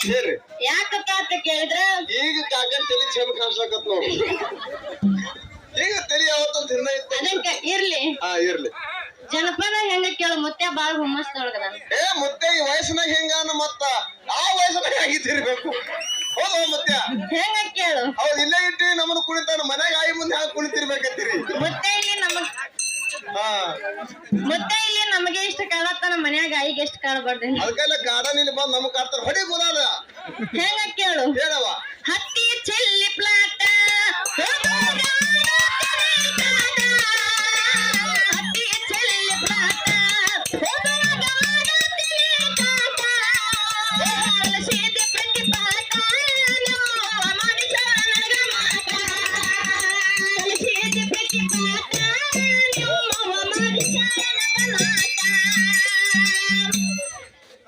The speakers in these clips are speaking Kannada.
ಹೇಳ್ರಿ ಯಾಕಪ್ಪ ಅಂತ ಕೇಳಿದ್ರ ಈಗ ಕಾಕನ್ ತಲೆ ಚೇಮ್ ಕಾಣಿಸ್ಲಕತ್ ನೋಡಿ ಈಗ ತಲೆ ಯಾವತ್ತೊಂದು ತಿನ್ನ ಇತ್ತು ಅದಕ್ಕ ಇರ್ಲಿ ಇರ್ಲಿ ಜನಪದ ಹೆಂಗ ಕೇಳು ಮುತ್ಯ ಬಾಳ ಹುಮ್ಮಸ್ದೊಳಗದ ಮುತ್ತೆ ಈ ವಯಸ್ಸಿನಾಗ ಹೆಂಗಾನ ಮತ್ತ ಆ ವಯಸ್ಸಿನಾಗ ಆಗಿತ್ತಿರ್ಬೇಕು ಹೌದು ಮುತ್ಯ ಹೆಂಗ ಕೇಳು ಹೌದು ಇಲ್ಲೇ ಇಟ್ಟಿ ನಮ್ಮನ್ನು ಕುಣಿತಾನ ಮನ್ಯಾಗ ಆಯಿ ಮುಂದೆ ಹ್ಯಾಂಗ ಕುಣಿತಿರ್ಬೇಕತ್ತೀರಿ ಮುತ್ತೆ ಇಲ್ಲಿ ನಮಗೆ ಇಷ್ಟ ಕಾಳತ್ತಾನ ಮನ್ಯಾಗ ಆಯಿಗೆ ಎಷ್ಟು ಕಾಳಬಾರ್ದು ಅದಕ್ಕೆಲ್ಲ ಗಾರ್ಡನ್ ಇಲ್ಲಿ ಬಂದು ನಮಗ್ ಕಾಡ್ತಾರ ಹೊಡಿ ಗುಲಾಲ ಹೆಂಗ ಕೇಳು ಹೇಳವ ಹತ್ತಿ ಚೆಲ್ಲಿ ಪ್ಲಾಟ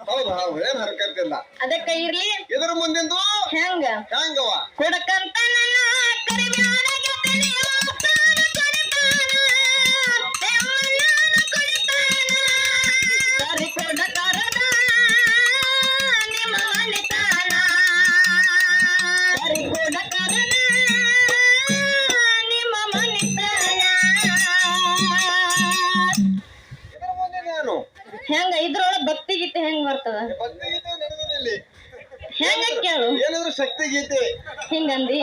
ಹೌದು ಹೌದು ಏನ್ ಹರಕತ್ತಿಲ್ಲ ಅದಕ್ಕ ಇರ್ಲಿ ಇದ್ರ ಮುಂದಿಂದು ಹೆಂಗವ ಕೊಡಕಂತ ನನ್ನ ಕರಿಬ್ಯಾಡಗೆ ತಿಳಿಯೋ ಪ್ರಾಣ ಕೊಡತಾನ ದೇವನನ್ನು ಕೊಡತಾನ ಕರಿ ಕೊಡಕರದ ನಿಮ್ಮ ಮನೆತಾನ ಕರಿ ಕೊಡಕರದ ನಿಮ್ಮ ಮನೆತಾನ ಇದ್ರ ಮುಂದೇನು ಹೆಂಗ ಇದ್ರೊಳಗ ಭಕ್ತಿ ಗೀತೆ ಹೆಂಗ್ ಬರ್ತದ ಭಕ್ತಿ ಗೀತೆ ನಡೆದಿಲ್ಲ ಹೆಂಗ ಕೇಳು ಏನಾದ್ರು ಶಕ್ತಿ ಗೀತೆ ಹಿಂಗಂದಿ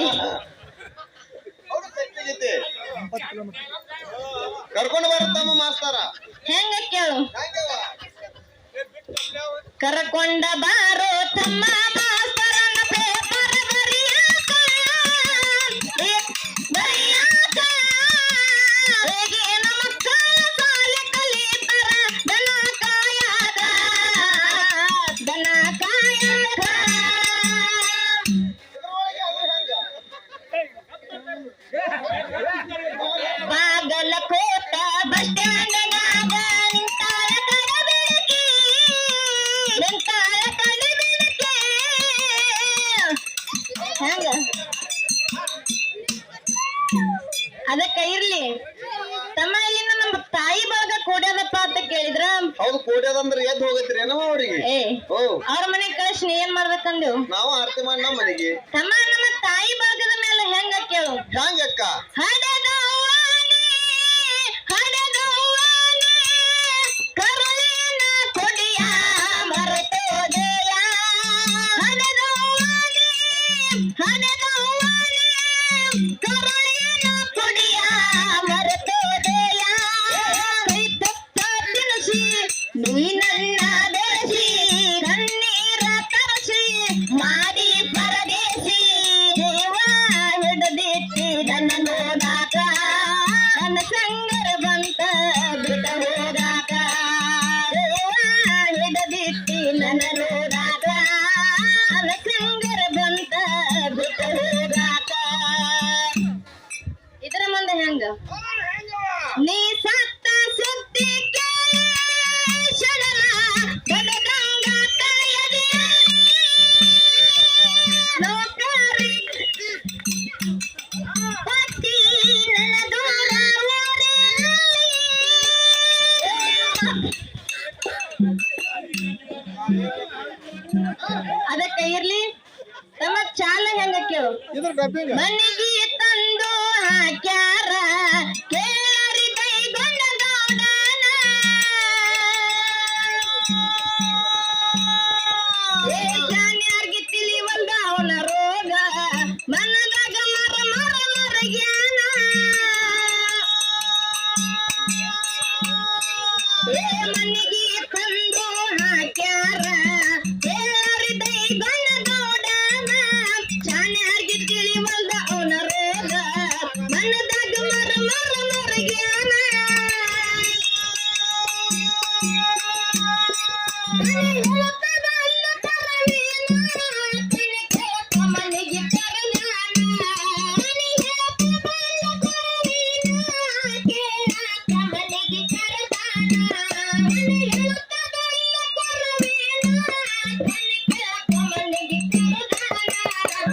ಅವ್ರು ಶಕ್ತಿ ಗೀತೆ ಕರ್ಕೊಂಡು ಬರುತ್ತಮ್ಮ ಮಾಸ್ತರ ಹೆಂಗ ಕೇಳು ಹೆಂಗವ ಕರ್ಕೊಂಡ ಬಾರೋ ತಮ್ಮ ಮಾಸ್ತರನ ಪೇಪರ್ ಬರಿಯಾಕ ಹೇಗೇನ ಮಕ್ಕಳ ಸಾಲಿ ಕಲಿತಾರ ದನ ಕಾಯಾಕ ಬಾಗಲಕೋಟ ಬಸ್ ಸ್ಟ್ಯಾಂಡ್ನಾಗ ನಿಂತಾಳ ಕಡಬೆಳಕಿ ಹೆಂಗ ಅದಕ್ಕ ಇರ್ಲಿ ತಮ್ಮ ಇಲ್ಲಿಂದ ನಮ್ಮ ತಾಯಿ ಬಳಗ ಕೂಡ್ಯದಪ್ಪ ಅಂತ ಕೇಳಿದ್ರ ಹೌದು ಕೋಡ್ಯದಂದ್ರೆ ಎದ್ದು ಹೋಗತ್ರಿ ಏನವ ಅವ್ರಿಗೆ ಅವ್ರ ಮನೆಗ್ ಕಳಿಸಿ ಏನ್ ಮಾಡ್ಬೇಕಂದೇವು ನಾವು ಆರತಿ ಮಾಡಿ ನಮ್ಮ ಮನೆಗೆ ತಮ್ಮ ನಮ್ಮ ತಾಯಿ ಬಳಗದ ಮೇಲೆ ಹೆಂಗ ಕೇಳು ಹೆಂಗಕ್ಕ ಕರುಳಿನ ಕೊಡಿಯ ಮರೆತೋದೆಯ ಕರುಳಿನ ಕೊಡಿಯ ಮರೆತೋದೆಯ ಕೈ ತಪ್ಪ ತಿನಿಸಿ ನೀ ನನ್ನ ಬೆಳೆಸಿ ಕಣ್ಣೀರ ತರಿಸಿ ಮಾಡಿ ಪರದೇಸಿ ಜೀವ ಹಿಡಿದಿಟ್ಟಿ ನನ್ನ ನೋಡಾಕ ನನ್ನ ಸಂಗರ ಬಂತ ಬಿಟ್ಟ ಹೋಗಾಕ ಹಿಡಿದಿಟ್ಟಿ ನನ್ನ ನೋಡಾಕ ನನ್ನ ಸಂಗರ ಬಂತ ಬಿಟ್ಟ ಹೋಗಾಕ ಇದರ ಮುಂದೆ ಹೆಂಗ ನೀ ಸತ್ತ ಸುದ್ದಿ ಕೇಳಿಸದನ ಬಡದಂಗ ತಾಯದೆ ಲೋಕರಿ ಪಟ್ಟಿ ನನ್ನ ದೂರ ಅದಕ್ಕೆ ಇರ್ಲಿ ತಮ್ಮ ಚಾಲ ಹೆಂಗ ಕೇಳು ಮನೆಗೆ ತಂದು ಹಾಕ್ಯಾರ ಕೇಳರಿ ಕೈಗೊಂಡ ಗೌಡನ ಜಾನ್ಯಾರ್ಗಿ ತಿಳಿವಲ್ದ ಅವನ ರೋಗ ಮನದಾಗ ಮರಗ್ಯಾನ ಮನೆಗೆ ತಂದು ಹಾಕ್ಯಾರ ಕೇಳರಿ ಕೈಗೊಂಡ ಗೌಡನ ಜಾನ್ಯಾರ್ಗಿ ತಿಳಿವಲ್ದ ಅವನ ರೋಗ ಮನದಾಗ ಮರಗ್ಯಾನ ಮನೆಗೆ ಕರದಾನ